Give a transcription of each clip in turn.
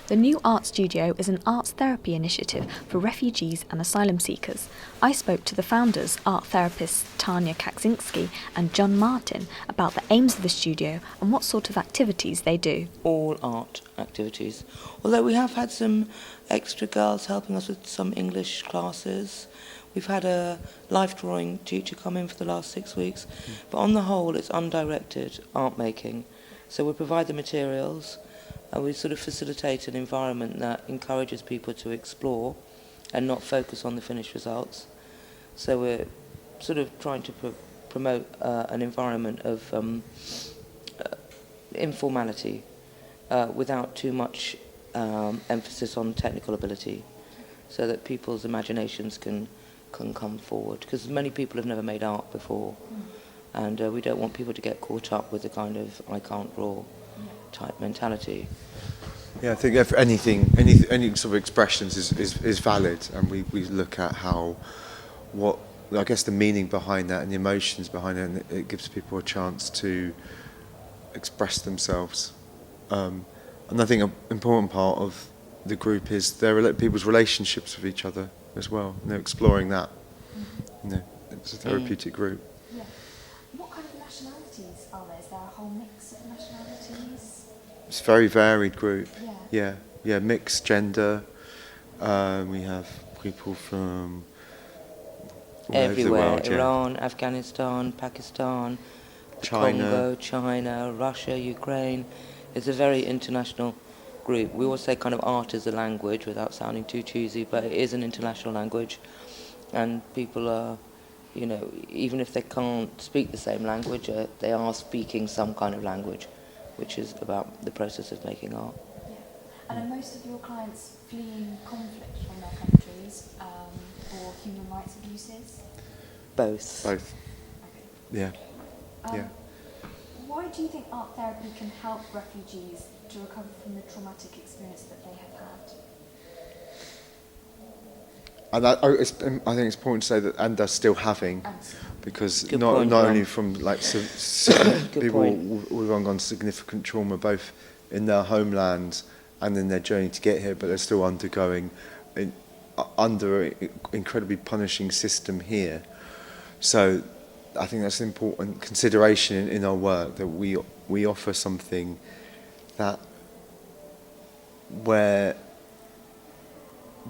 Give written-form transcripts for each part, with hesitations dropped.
The new art studio is an arts therapy initiative for refugees and asylum seekers. I spoke to the founders, art therapists Tania Kaczynski and John Martyn, about the aims of the studio and what sort of activities they do. All art activities. Although we have had some extra girls helping us with some English classes. We've had a life drawing teacher come in for the last 6 weeks. But on the whole, it's undirected art making. So we provide the materials and we sort of facilitate an environment that encourages people to explore and not focus on the finished results. So we're sort of trying to promote an environment of informality without too much emphasis on technical ability, so that people's imaginations can come forward, because many people have never made art before, and we don't want people to get caught up with the kind of I can't draw type mentality. Yeah, I think if any sort of expressions is valid, and we look at what I guess the meaning behind that and the emotions behind it, and it gives people a chance to express themselves. And I think an important part of the group is people's relationships with each other as well. Exploring that. It's a therapeutic group. Yeah. What kind of nationalities are there? Is there a whole mix of nationalities? It's a very varied group. Yeah. Mixed gender. We have people from all over Everywhere, the world, Iran, Afghanistan, Pakistan, Congo, China, Russia, Ukraine. It's a very international group. We always say kind of art is a language without sounding too cheesy, but it is an international language, and people are, even if they can't speak the same language, they are speaking some kind of language, which is about the process of making art. Yeah. And are most of your clients fleeing conflict from their countries or human rights abuses? Both. Okay. Yeah. Why do you think art therapy can help refugees to recover from the traumatic experience that they have had? And I think it's important to say that, and they're still having, because Good not point, only from people with undergone significant trauma, both in their homeland and in their journey to get here, but they're still undergoing under an incredibly punishing system here. So I think that's an important consideration in our work, that we offer something that where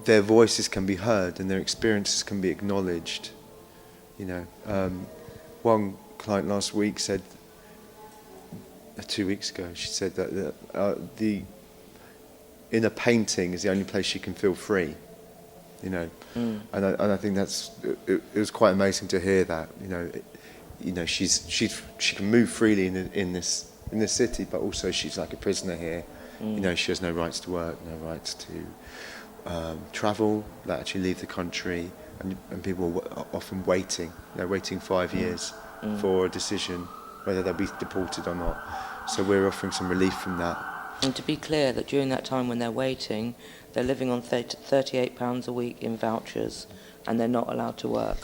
their voices can be heard and their experiences can be acknowledged. One client last week said, 2 weeks ago, she said that in a painting is the only place she can feel free. And I think it was quite amazing to hear that. She can move freely in this city, but also she's like a prisoner here. She has no rights to work, no rights to travel, actually leave the country, and people are often waiting 5 years for a decision whether they'll be deported or not. So we're offering some relief from that. And to be clear, that during that time when they're waiting, they're living on £38 a week in vouchers, and they're not allowed to work.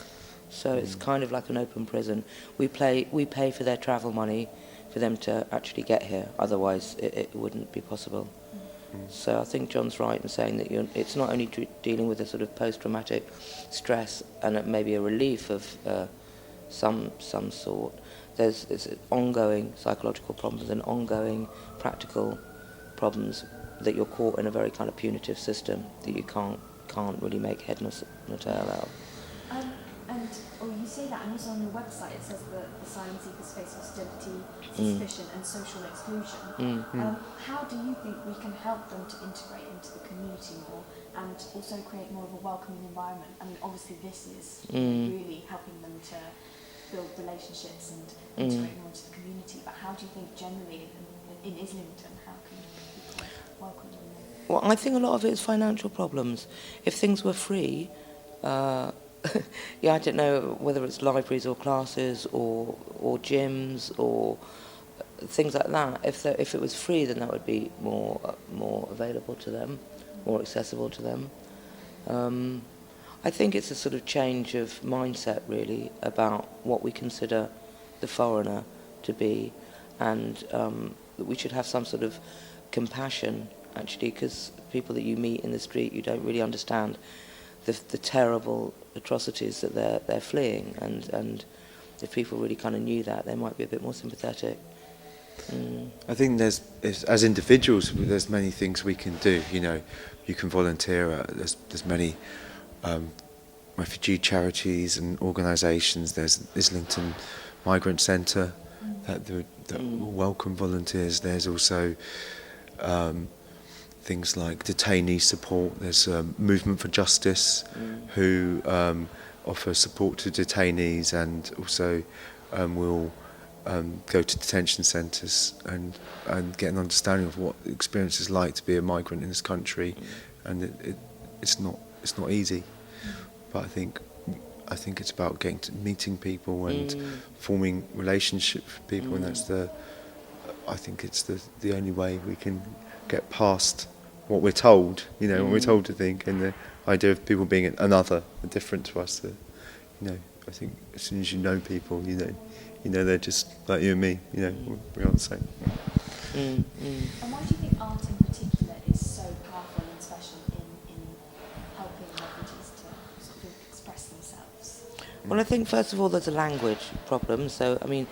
So it's kind of like an open prison. We pay for their travel money for them to actually get here. Otherwise, it wouldn't be possible. So I think John's right in saying that it's not only dealing with a sort of post-traumatic stress and maybe a relief of some sort. There's ongoing psychological problems and ongoing practical problems that you're caught in a very kind of punitive system that you can't really make head nor tail out. You say that, and also on your website it says that asylum seekers face hostility, suspicion and social exclusion. How do you think we can help them to integrate into the community more and also create more of a welcoming environment? I mean, obviously this is really helping them to build relationships and integrate more into the community, but how do you think generally in Islington, how can people welcome them more? Well, I think a lot of it is financial problems. If things were free, I don't know whether it's libraries or classes or gyms or things like that. If it was free, then that would be more available to them, more accessible to them. I think it's a sort of change of mindset, really, about what we consider the foreigner to be, and that we should have some sort of compassion actually, because people that you meet in the street, you don't really understand the terrible atrocities that they're fleeing, and if people really kind of knew that, they might be a bit more sympathetic. I think as individuals, there's many things we can do. You know, you can volunteer. There's many refugee charities and organisations. There's Islington Migrant Centre that will welcome volunteers. There's also things like detainee support. There's Movement for Justice, who offer support to detainees, and also will go to detention centres and get an understanding of what the experience is like to be a migrant in this country, and it's not easy, but I think it's about getting to meeting people and forming relationships with people, and I think it's the only way we can get past what we're told, you know, what we're told to think, and the idea of people being another, different to us. That, you know, I think as soon as you know people, you know they're just like you and me. You know, we're on the same. And why do you think art in particular is so powerful and special in helping refugees to sort of express themselves? Well, I think first of all there's a language problem. So, I mean,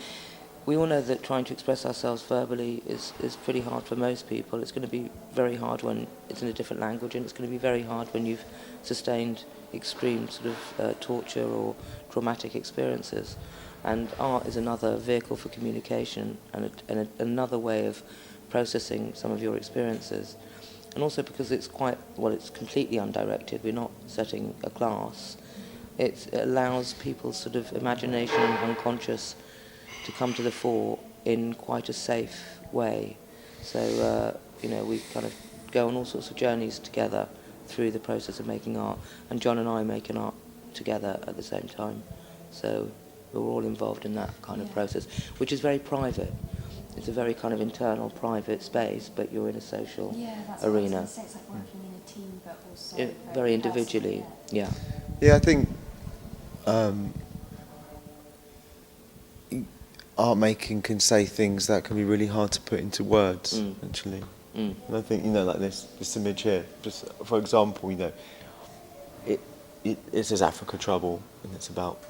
we all know that trying to express ourselves verbally is pretty hard for most people. It's going to be very hard when it's in a different language, and it's going to be very hard when you've sustained extreme sort of torture or traumatic experiences. And art is another vehicle for communication and another way of processing some of your experiences. And also because it's it's completely undirected. We're not setting a class. It allows people's sort of imagination and unconscious to come to the fore in quite a safe way. So, you know, we kind of go on all sorts of journeys together through the process of making art. And John and I make an art together at the same time. So we're all involved in that kind of process, which is very private. It's a very kind of internal, private space, but you're in a social arena. What I was going to say. It's like working in a team, but also very individually. Yeah, I think art making can say things that can be really hard to put into words, actually. And I think, you know, like this image here, just for example, you know, it says Africa Trouble, and it's about,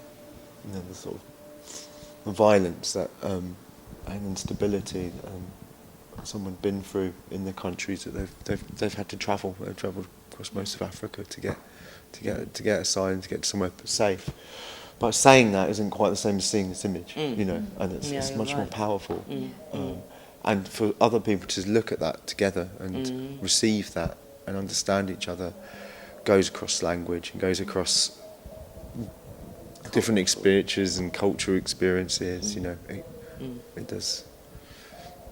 you know, the sort of violence that and instability that someone's been through in the countries that they've had to travel. They've travelled across most of Africa to get asylum, to get somewhere safe. But saying that isn't quite the same as seeing this image, you know, and it's much more powerful. And for other people to look at that together and receive that and understand each other goes across language and goes across different experiences and cultural experiences, you know. It does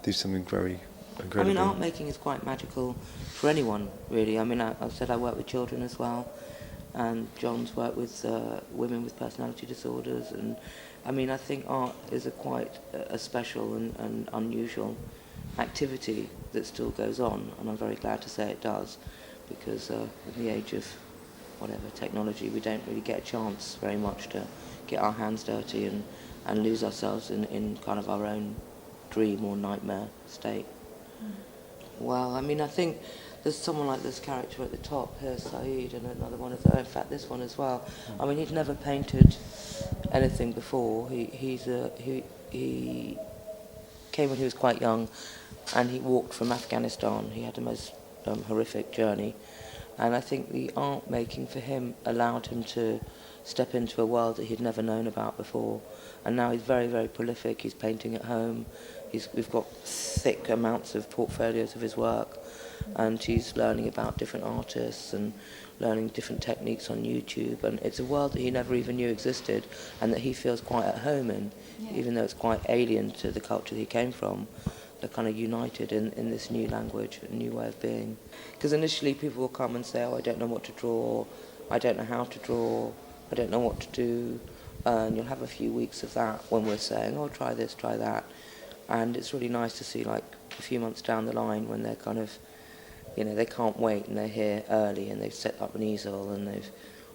do something very incredible. I mean, art making is quite magical for anyone, really. I mean, I said I work with children as well, and John's worked with women with personality disorders, and I mean, I think art is quite a special and unusual activity that still goes on, and I'm very glad to say it does, because in the age of technology, we don't really get a chance very much to get our hands dirty and lose ourselves in kind of our own dream or nightmare state. Well, I mean, I think there's someone like this character at the top here, Saeed, and another one of in fact this one as well. I mean, he'd never painted anything before. He came when he was quite young, and he walked from Afghanistan. He had the most horrific journey, and I think the art making for him allowed him to step into a world that he'd never known about before. And now he's very, very prolific. He's painting at home. We've got thick amounts of portfolios of his work, and he's learning about different artists and learning different techniques on YouTube. And it's a world that he never even knew existed, and that he feels quite at home in, even though it's quite alien to the culture that he came from. They're kind of united in this new language, a new way of being. Because initially people will come and say, oh, I don't know what to draw, I don't know how to draw, I don't know what to do. And you'll have a few weeks of that when we're saying, oh, try this, try that. And it's really nice to see, like, a few months down the line when they're kind of, you know, they can't wait and they're here early and they've set up an easel and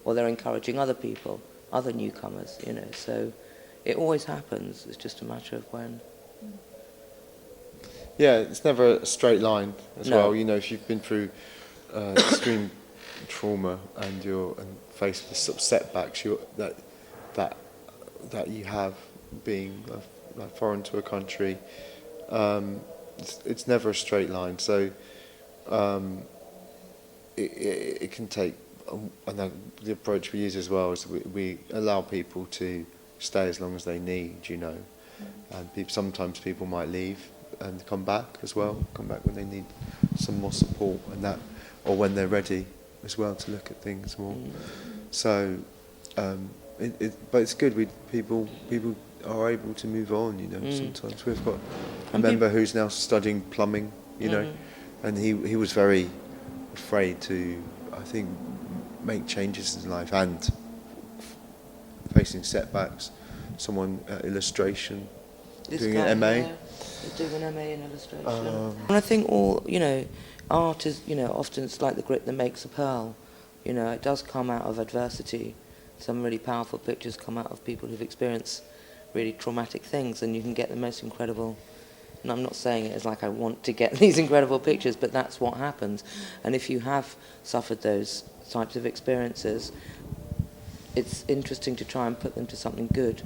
they're encouraging other people, other newcomers, you know. So it always happens. It's just a matter of when. Yeah, it's never a straight line as No. well. You know, if you've been through extreme trauma and you're faced with sort of setbacks that you have being like foreign to a country, it's never a straight line. So it can take. And then the approach we use as well is we allow people to stay as long as they need. You know, and sometimes people might leave and come back as well. Come back when they need some more support and that, or when they're ready as well to look at things more. So, but it's good. People are able to move on. You know, sometimes we've got a member who's now studying plumbing. You know, and he was very afraid to, I think, make changes in life and facing setbacks. Someone illustration, doing an MA. Yeah, doing an MA in illustration. And I think art is, often it's like the grit that makes a pearl. It does come out of adversity. Some really powerful pictures come out of people who've experienced really traumatic things, and you can get the most incredible. And I'm not saying it as like I want to get these incredible pictures, but that's what happens. And if you have suffered those types of experiences, it's interesting to try and put them to something good,